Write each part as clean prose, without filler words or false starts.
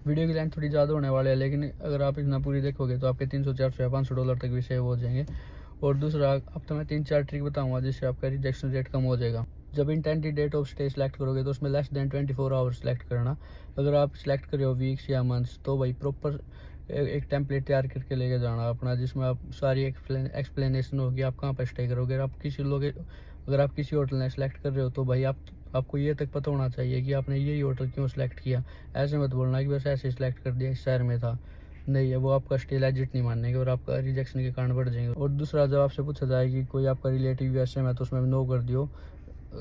Video की length थोड़ी ज़्यादा होने वाली है, लेकिन अगर आप इतना पूरी देखोगे तो आपके 300, 400 या $500 तक भी सेव हो जाएंगे। और दूसरा, अब तो मैं 3-4 ट्रिक बताऊंगा जिससे आपका रिजेक्शन रेट कम हो जाएगा। जब intended date of stay select करोगे तो उसमें लेस देन 24 आवर्स सेलेक्ट करना। अगर आप सेलेक्ट कर रहे हो वीक्स या मंथ्स तो भाई प्रॉपर एक टेम्पलेट तैयार करके लेके जाना अपना, जिसमें आप सारी एक्सप्लेनेशन होगी आप कहाँ पर स्टे करोगे। अगर आप किसी होटल में सेलेक्ट कर रहे हो तो भाई आपको ये तक पता होना चाहिए कि आपने यही होटल क्यों सेलेक्ट किया। ऐसे मत बोलना कि बस ऐसे सेलेक्ट कर दिया, इस शहर में था। नहीं है, वो आपका स्टे लेजिट नहीं मानेंगे और आपका रिजेक्शन के कारण बढ़ जाएंगे। और दूसरा, जब आपसे पूछा जाए कि कोई आपका रिलेटिव यूएसए में है तो उसमें नो कर दियो।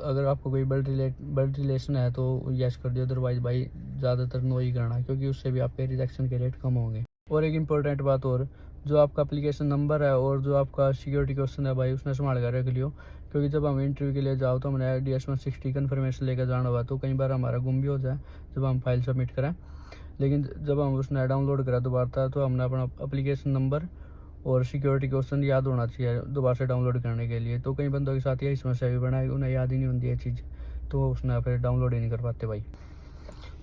अगर आपको कोई ब्लड रिलेशन है तो यस कर दियो, अदरवाइज भाई ज़्यादातर नो ही करना, क्योंकि उससे भी आपके रिजेक्शन के रेट कम होंगे। और एक इम्पोर्टेंट बात और, जो आपका एप्लीकेशन नंबर है और जो आपका सिक्योरिटी क्वेश्चन है भाई उसने संभाल कर रख लियो। क्योंकि जब हम इंटरव्यू के लिए जाओ तो हमने DS-160 कन्फर्मेशन लेकर जाना हुआ, तो कई बार हमारा गुम भी हो जाए जब हम फाइल सबमिट करें। लेकिन जब हम उसने डाउनलोड करा दोबारा था तो हमने अपना एप्लीकेशन नंबर और सिक्योरिटी क्वेश्चन याद होना चाहिए दोबारा से डाउनलोड करने के लिए। तो कई बंदों के साथ यही समस्या भी बनाई, उन्हें याद ही नहीं होती ये चीज़, तो उसने फिर डाउनलोड ही नहीं कर पाते भाई।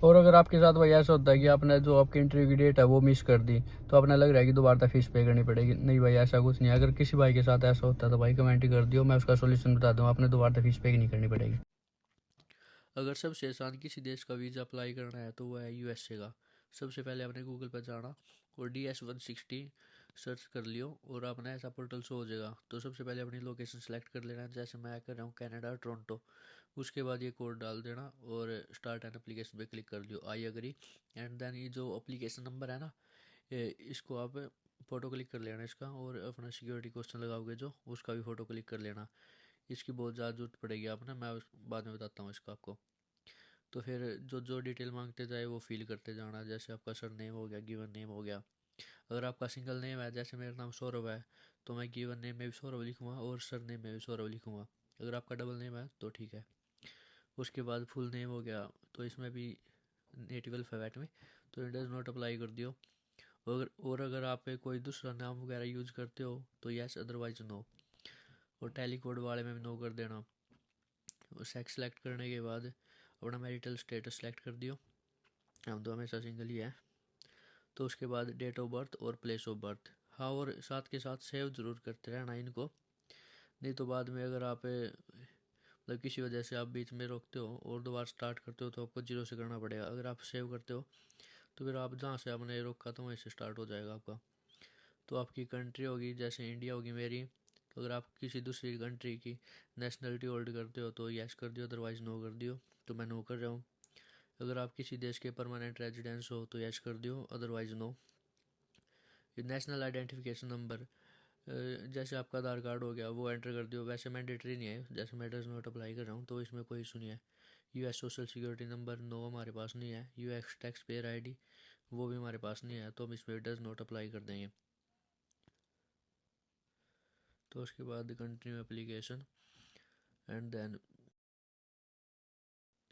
और अगर आपके साथ भाई ऐसा होता है कि आपने जो आपकी इंटरव्यू की डेट है वो मिस कर दी, तो आपने लग रहा है कि दोबारा फीस पे करनी पड़ेगी, नहीं भाई ऐसा कुछ नहीं है। अगर किसी भाई के साथ ऐसा होता है तो भाई कमेंट कर दियो, मैं उसका सोल्यूशन बता दूँ, आपने दोबारा फीस पे नहीं करनी पड़ेगी। अगर सबसे आसान किसी देश का वीज़ा अप्लाई करना है तो वो है यूएसए का। सबसे पहले आपने गूगल पर जाना और DS-160 सर्च कर लियो और अपना ऐसा पोर्टल शो हो जाएगा। तो सबसे पहले अपनी लोकेशन सेलेक्ट कर लेना, जैसे मैं कर रहा हूँ कनाडा टोरंटो। उसके बाद ये कोड डाल देना और स्टार्ट एन एप्लीकेशन पे क्लिक कर दियो, आई एग्री। एंड देन ये जो एप्लीकेशन नंबर है ना, इसको आप फ़ोटो क्लिक कर लेना इसका, और अपना सिक्योरिटी क्वेश्चन लगाओगे जो उसका भी फ़ोटो क्लिक कर लेना। इसकी बहुत ज़्यादा जरूरत पड़ेगी आपने, मैं बाद में बताता हूँ इसका आपको। तो फिर जो जो डिटेल मांगते जाए वो फिल करते जाना, जैसे आपका सर नेम हो गया, गिवन नेम हो गया। अगर आपका सिंगल नेम है, जैसे मेरा नाम सौरभ है, तो मैं गिवन नेम में भी सौरभ लिखूँगा और सर नेम में भी सौरभ लिखूँगा। अगर आपका डबल नेम है तो ठीक है। उसके बाद फुल नेम हो गया, तो इसमें भी नेटिव अल्फ़ाबेट में, तो इट डज़ नॉट अप्लाई कर दियो। और अगर आप कोई दूसरा नाम वगैरह यूज करते हो तो यस, अदरवाइज नो। और टैली कोड वाले में भी नो कर देना। और सेक्स सेलेक्ट करने के बाद अपना मैरिटल स्टेटस सेलेक्ट कर दियो, हम तो हमेशा सिंगल ही है। तो उसके बाद डेट ऑफ बर्थ और प्लेस ऑफ बर्थ, हाँ, और साथ के साथ सेव ज़रूर करते रहना इनको। नहीं तो बाद में अगर आप मतलब किसी वजह से आप बीच में रोकते हो और दोबारा स्टार्ट करते हो तो आपको जीरो से करना पड़ेगा। अगर आप सेव करते हो तो फिर आप जहाँ से आपने रोका था वहीं से स्टार्ट हो जाएगा आपका। तो आपकी कंट्री होगी, जैसे इंडिया होगी मेरी, तो अगर आप किसी दूसरी कंट्री की नेशनलिटी होल्ड करते हो तो यस कर दियो, अदरवाइज नो कर दियो। तो मैं नो कर रहा हूँ। अगर आप किसी देश के परमानेंट रेजिडेंस हो तो यस कर दियो, otherwise no. National identification number, जैसे आपका आधार कार्ड हो गया वो एंटर कर दियो। वैसे मैंडेटरी नहीं है, जैसे मैं डज नॉट अप्लाई कर रहा हूँ तो इसमें कोई इशू नहीं है। US social security number, no, हमारे पास नहीं है। US टैक्स पेयर ID, वो भी हमारे पास नहीं है, तो हम इसमें डज नॉट अप्लाई कर देंगे। तो उसके बाद कंटिन्यू एप्लीकेशन एंड देन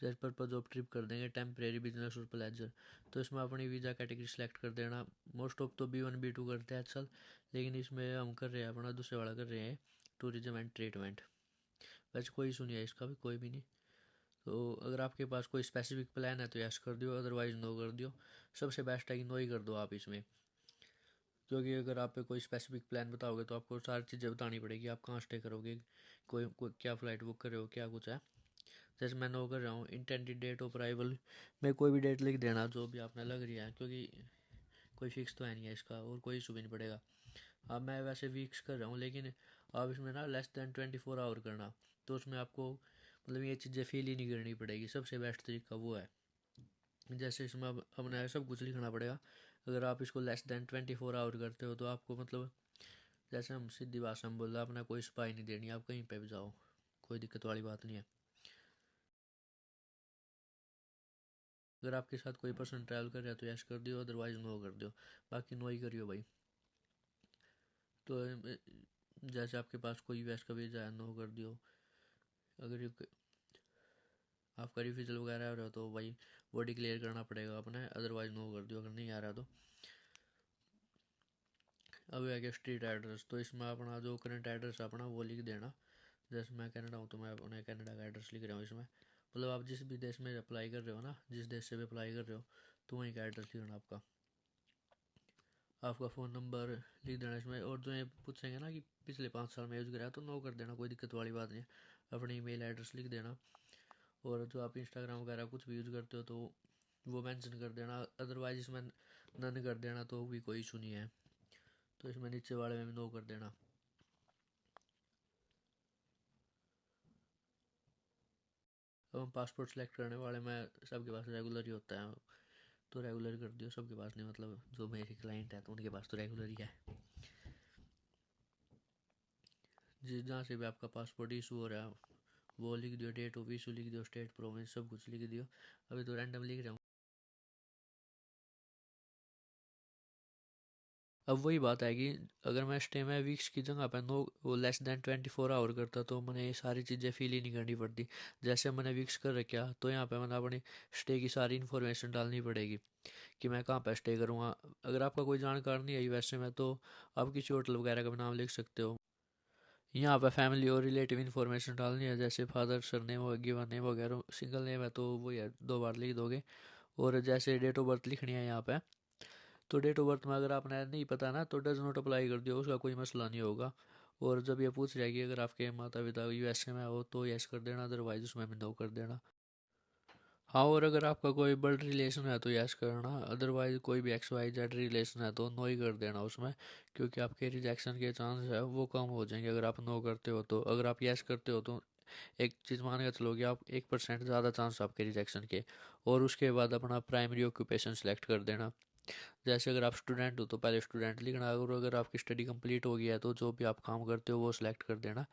जैसे पर्पज ऑफ ट्रिप कर देंगे टेम्परेरी, बिजनेस और प्लेजर। तो इसमें अपनी वीज़ा कैटेगरी सेलेक्ट कर देना। मोस्ट ऑफ तो B1 B2 करते हैं आजकल, लेकिन इसमें हम कर रहे हैं अपना दूसरे वाला कर रहे हैं, टूरिज्म एंड ट्रीटमेंट। वैसे कोई इशू नहीं है इसका भी, कोई भी नहीं। तो अगर आपके पास कोई स्पेसिफिक प्लान है तो यस कर दियो, अदरवाइज नो कर दियो। सबसे बेस्ट है कि नो ही कर दो आप इसमें, क्योंकि अगर आप कोई स्पेसिफिक प्लान बताओगे तो आपको सारी चीज़ें बतानी पड़ेगी, आप कहाँ स्टे करोगे, कोई क्या फ़्लाइट बुक कर रहे हो, क्या कुछ है। जैसे मैं नो कर रहा हूँ, इंटेंडेड डेट ऑफ अराइवल में कोई भी डेट लिख देना जो भी आपने लग रही है, क्योंकि कोई फिक्स तो है नहीं है इसका और कोई इशू भी नहीं पड़ेगा। अब मैं वैसे वीक्स कर रहा हूँ, लेकिन आप इसमें ना लेस दैन 24 आवर करना, तो उसमें आपको मतलब ये चीज़ें फील ही नहीं करनी पड़ेगी। सबसे बेस्ट तरीका वो है। जैसे इसमें अब अपना सब कुछ लिखना पड़ेगा। अगर आप इसको लेस दैन 24 आवर करते हो तो आपको मतलब, जैसे हम सीधी भाषा में बोल रहे, आपने कोई स्पाई नहीं देनी, आप कहीं पे भी जाओ, कोई दिक्कत वाली बात नहीं है। अगर आपके साथ कोई पर्सन ट्रैवल कर रहा है तो यस कर दियो, अदरवाइज नो कर दियो। बाकी नो ही करियो भाई। तो जैसे आपके पास कोई यूएस का वीज़ा है, नो कर दियो। अगर आपका रिफ्यूजल वगैरह हो रहा हो तो भाई वो डिक्लेयर करना पड़ेगा अपने, अदरवाइज नो कर दियो अगर नहीं आ रहा तो। अब है कि स्ट्रीट एड्रेस, तो इसमें अपना जो करंट एड्रेस है अपना वो लिख देना। जैसे मैं कनाडा हूँ तो मैं अपने कनाडा का एड्रेस लिख रहा हूँ इसमें। मतलब आप जिस भी देश में अप्लाई कर रहे हो ना, जिस देश से भी अप्लाई कर रहे हो, तो वहीं का एड्रेस लिखना आपका। आपका फ़ोन नंबर लिख देना इसमें, और जो ये पूछेंगे ना कि पिछले 5 साल में यूज़ कराया तो नो कर देना, कोई दिक्कत वाली बात नहीं है। अपनी ईमेल एड्रेस लिख देना, और जो आप इंस्टाग्राम वगैरह कुछ भी यूज़ करते हो तो वो मेंशन कर देना, अदरवाइज इसमें नन कर देना तो भी कोई इशू नहीं है। तो इसमें नीचे वाले में भी नो कर देना। अब हम पासपोर्ट सेलेक्ट करने वाले में सबके पास रेगुलर ही होता है, तो रेगुलर कर दियो। सबके पास नहीं, मतलब जो मेरे क्लाइंट है तो उनके पास तो रेगुलर ही है। जिस जहाँ से भी आपका पासपोर्ट इशू हो रहा है वो लिख दियो, डेट ऑफ इशू लिख दियो, स्टेट प्रोविंस सब कुछ लिख दियो। अभी तो रैंडम लिख रहा हूँ। अब वही बात आएगी, अगर मैं स्टे में वीक्स की जगह पे नो वो लेस देन 24 आवर करता तो मैंने ये सारी चीज़ें फील ही नहीं करनी पड़ती। जैसे मैंने वीक्स कर रखा तो यहाँ पे मैंने अपनी स्टे की सारी इन्फॉर्मेशन डालनी पड़ेगी कि मैं कहाँ पे स्टे करूँगा। अगर आपका कोई जानकार नहीं है वैसे में तो आप किसी होटल वगैरह का भी नाम लिख सकते हो। यहाँ पे फैमिली और रिलेटिव इन्फॉर्मेशन डालनी है, जैसे फादर सरनेम हो, गिवन नेम वगैरह। सिंगल नेम है तो वो है 2 बार लिख दोगे। और जैसे डेट ऑफ बर्थ लिखनी है यहाँ पे, तो डेट ऑफ बर्थ में अगर आपने नहीं पता ना तो डज नॉट अप्लाई कर दियो, उसका कोई मसला नहीं होगा। और जब ये पूछ रहेगी अगर आपके माता पिता यूएसए में हो तो यस कर देना, अदरवाइज उसमें भी नो कर देना। हाँ, और अगर आपका कोई ब्लड रिलेशन है तो यस करना, अदरवाइज कोई भी एक्स वाई जेड रिलेशन है तो नो ही कर देना उसमें, क्योंकि आपके रिजेक्शन के चांस है वो कम हो जाएंगे अगर आप नो करते हो तो। अगर आप यस करते हो तो एक चीज़ मान के चलोगे आप 1% ज़्यादा चांस आपके रिजेक्शन के। और उसके बाद अपना प्राइमरी ऑक्यूपेशन सेलेक्ट कर देना। जैसे अगर आप स्टूडेंट हो तो पहले स्टूडेंट लिखना, और अगर आपकी स्टडी कंप्लीट हो गई है तो जो भी आप काम करते हो वो सिलेक्ट कर देना।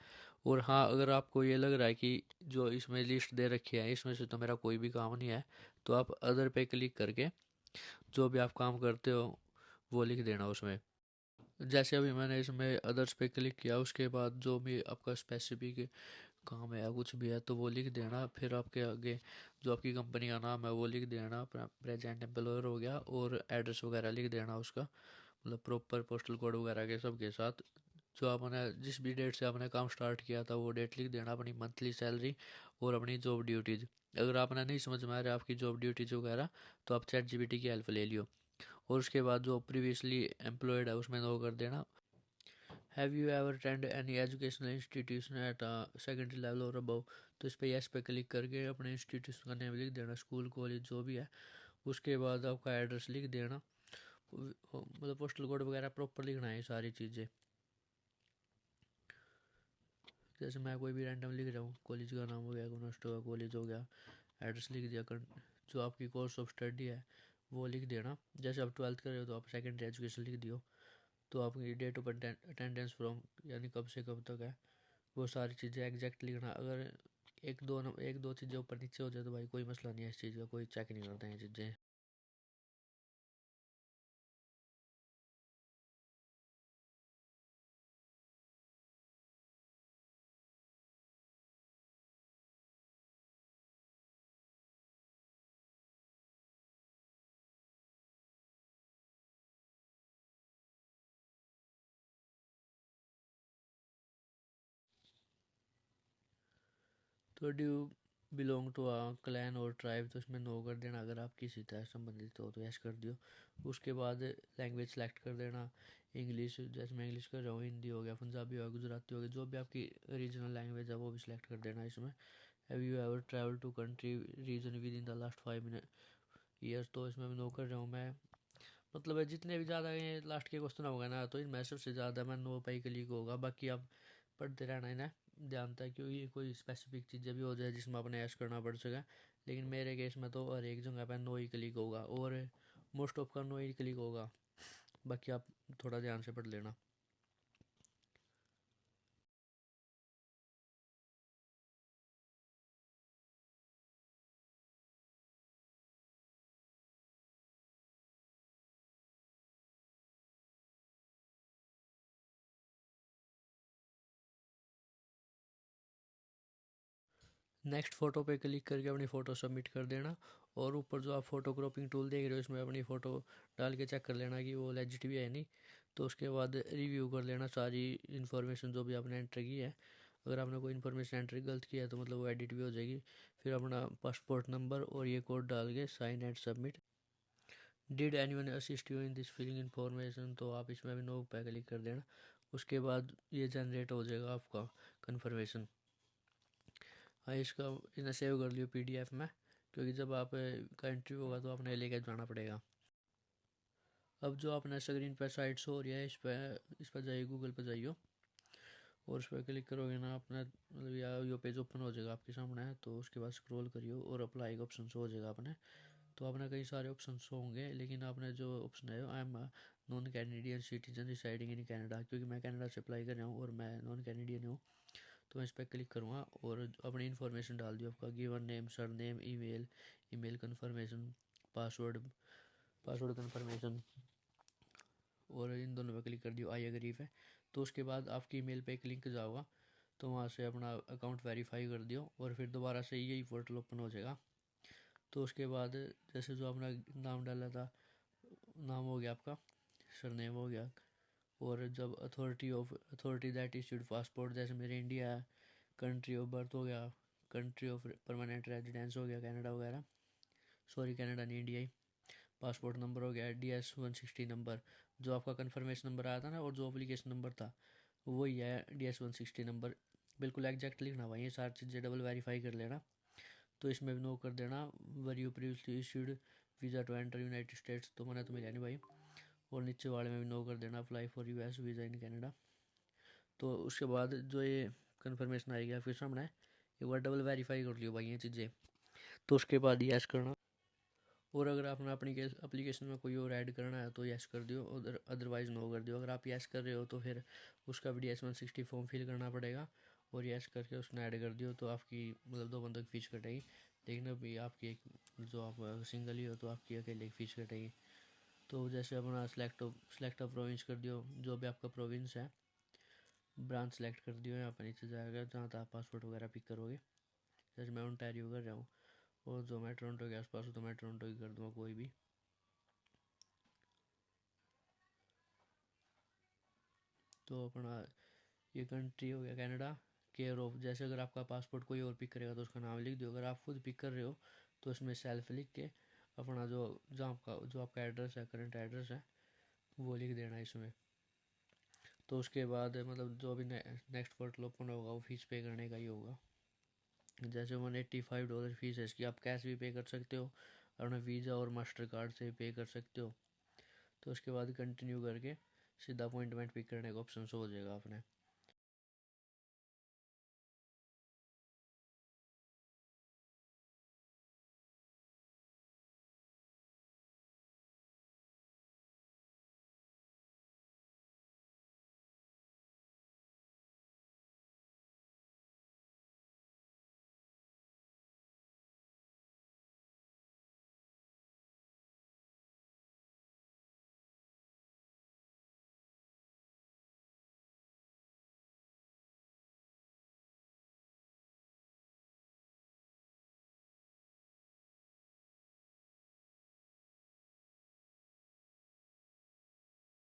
और हाँ, अगर आपको ये लग रहा है कि जो इसमें लिस्ट दे रखी है इसमें से तो मेरा कोई भी काम नहीं है, तो आप अदर पे क्लिक करके जो भी आप काम करते हो वो लिख देना उसमें। जैसे अभी मैंने इसमें अदर्स पे क्लिक किया, उसके बाद जो भी आपका स्पेसिफिक काम है या कुछ भी है तो वो लिख देना। फिर आपके आगे जो आपकी कंपनी का नाम है वो लिख देना, प्रेजेंट एम्प्लॉयर हो गया, और एड्रेस वगैरह लिख देना उसका, मतलब प्रॉपर पोस्टल कोड वगैरह के सब के साथ। जो आपने जिस भी डेट से आपने काम स्टार्ट किया था वो डेट लिख देना, अपनी मंथली सैलरी और अपनी जॉब ड्यूटीज़। अगर आपने नहीं समझ में आ रहा आपकी जॉब ड्यूटीज़ वगैरह तो आप चैट जीपीटी की हेल्प ले लियो। और उसके बाद जो प्रीवियसली एम्प्लॉयड है उसमें नो कर देना। Have you ever attend any educational institution at secondary level और अबव, तो इस पर यस पे क्लिक करके अपने इंस्टीट्यूशन का नेम लिख देना, स्कूल कॉलेज जो भी है। उसके बाद आपका एड्रेस लिख देना, मतलब पोस्टल कोड वगैरह प्रॉपर लिखना है सारी चीज़ें। जैसे मैं कोई भी रैंडम लिख रहा हूँ, कॉलेज का नाम हो गया, कॉन्वेस्ट का कॉलेज हो गया, एड्रेस लिख दिया। जो आपकी कोर्स ऑफ स्टडी है वो लिख देना। जैसे आप 12th कर रहे हो तो आप सेकेंडरी एजुकेशन लिख दियो। तो आपकी डेट ऑफ अटेंडेंस फ्रॉम यानी कब से कब तक है वो सारी चीज़ें एग्जैक्ट लिखना। अगर एक दो चीज़ें ऊपर नीचे हो जाए तो भाई कोई मसला नहीं है, इस चीज़ का कोई चेक नहीं करते हैं चीज़ें। तो ड्यू बिलोंग टू क्लैन और ट्राइब, तो इसमें नो कर देना। अगर आप किसी तरह संबंधित हो तो यस कर दियो। उसके बाद लैंग्वेज सेलेक्ट कर देना, इंग्लिश, जैसे मैं इंग्लिश कर रहा हूँ, हिंदी हो गया, पंजाबी हो गया, गुजराती हो गया, जो भी आपकी रीजनल लैंग्वेज है वो भी सिलेक्ट कर देना इसमें। Have you ever travel to country region within the last 5 years, तो इसमें मैं नो कर रहा हूँ मैं। मतलब है जितने भी ज़्यादा ये लास्ट के क्वेश्चन होगा ना तो इनमें सबसे ज़्यादा मैं नो पे ही क्लिक होगा, बाकी आप पढ़ते रहना है ना, ध्यान था क्योंकि ये कोई स्पेसिफिक चीज़ें भी हो जाए जिसमें आपने ऐश करना पड़ सके। लेकिन मेरे केस में तो हर एक जगह पे नो ही क्लिक होगा, और मोस्ट ऑफ का नो ही क्लिक होगा। बाकी आप थोड़ा ध्यान से पढ़ लेना। नेक्स्ट फ़ोटो पे क्लिक करके अपनी फ़ोटो सबमिट कर देना। और ऊपर जो आप फ़ोटो क्रॉपिंग टूल देख रहे हो इसमें अपनी फ़ोटो डाल के चेक कर लेना कि वो लेजिट भी है नहीं। तो उसके बाद रिव्यू कर लेना सारी इन्फॉर्मेशन जो भी आपने एंटर की है। अगर आपने कोई इन्फॉर्मेशन एंट्री गलत किया है तो मतलब वो एडिट भी हो जाएगी। फिर अपना पासपोर्ट नंबर और ये कोड डाल के sign and submit. Did anyone assist you in this filling information, तो आप इसमें भी नो पे क्लिक कर देना। उसके बाद ये जनरेट हो जाएगा आपका कन्फर्मेशन। हाँ, इसका इन्हें सेव कर लियो PDF में, क्योंकि जब आप का एंट्री होगा तो आपने लेके जाना पड़ेगा। अब जो अपने स्क्रीन पर साइट शो हो रही है, इस पर जाइए, गूगल पर जाइए और उस पर क्लिक करोगे ना, अपना मतलब यो पेज ओपन हो जाएगा आपके सामने है। तो उसके बाद स्क्रॉल करिए और अप्लाई का ऑप्शन शो हो जाएगा अपने। तो आपने कई सारे ऑप्शन होंगे, लेकिन आपने जो ऑप्शन है, I am non Canadian citizen residing in Canada, क्योंकि मैं कनाडा से अप्लाई कर रहा हूँ और मैं नॉन कैनेडियन हूँ, तो मैं इस पर क्लिक करूँगा और अपनी इन्फॉर्मेशन डाल दियो, आपका given name, surname, email confirmation, password confirmation, और इन दोनों पे क्लिक कर दियो आई एग्री पे। तो उसके बाद आपकी ईमेल पे एक लिंक जाओगा, तो वहाँ से अपना अकाउंट वेरीफाई कर दियो और फिर दोबारा से यही पोर्टल ओपन हो जाएगा। तो उसके बाद जैसे जो अपना नाम डाला था, नाम हो गया आपका, सरनेम हो गया, और जब अथॉरिटी दैट इशूड पासपोर्ट, जैसे मेरे इंडिया है, कंट्री ऑफ बर्थ हो गया, कंट्री ऑफ परमानेंट रेजिडेंस हो गया कनाडा वगैरह, सॉरी कनाडा नहीं, इंडिया ही। पासपोर्ट नंबर हो गया DS-160 नंबर, जो आपका कन्फर्मेशन नंबर आया था ना, और जो एप्लीकेशन नंबर था वही है DS-160 नंबर। बिल्कुल एग्जैक्ट लिखना भाई, ये सारी चीज़ें डबल वेरीफाई कर लेना। तो इसमें भी नो कर देना, were you previously issued visa to enter United States, तो मैंने तो मिला नहीं भाई। और नीचे वाले में भी नो कर देना, apply for US visa in Canada. तो उसके बाद जो ये कन्फर्मेशन आएगी आपके सामने, एक बार डबल वेरीफाई कर लियो भाई ये चीज़ें। तो उसके बाद यस करना, और अगर आपने अपनी एप्लीकेशन में कोई और ऐड करना है तो यस कर दियो, अदरवाइज़ नो कर दियो। अगर आप यस कर रहे हो तो फिर उसका भी DS-160 फॉर्म फिल करना पड़ेगा, और यस करके उसने ऐड कर दियो तो आपकी मतलब 2 बंदों की फ़ीस कटेगी। लेकिन अभी आपकी एक, जो आप सिंगल ही हो तो आपकी अकेले की फ़ीस कटेगी। तो जैसे अपना सेलेक्ट प्रोविंस कर दियो, जो भी आपका प्रोविंस है, ब्रांच सेलेक्ट कर दियो, यहाँ पर नीचे जाएगा जहाँ तक आप पासपोर्ट वगैरह पिक करोगे। जैसे मैं ओंटारियो कर रहा हूँ, और जो मैं टोरंटो के आसपास हूँ तो मैं टोरंटो ही कर दूँगा कोई भी। तो अपना ये कंट्री हो गया कनाडा, केयर ऑफ, जैसे अगर आपका पासपोर्ट कोई और पिक करेगा तो उसका नाम लिख दो। अगर आप खुद पिक कर रहे हो तो इसमें सेल्फ लिख के अपना जो आपका एड्रेस है, करंट एड्रेस है, वो लिख देना इसमें। तो उसके बाद मतलब जो भी नेक्स्ट पोर्टल ओपन होगा वो फीस पे करने का ही होगा। जैसे $185 फीस है इसकी, आप कैश भी पे कर सकते हो, अपना वीज़ा और मास्टर कार्ड से पे कर सकते हो। तो उसके बाद कंटिन्यू करके सीधा अपॉइंटमेंट पिक करने का ऑप्शन हो जाएगा अपने।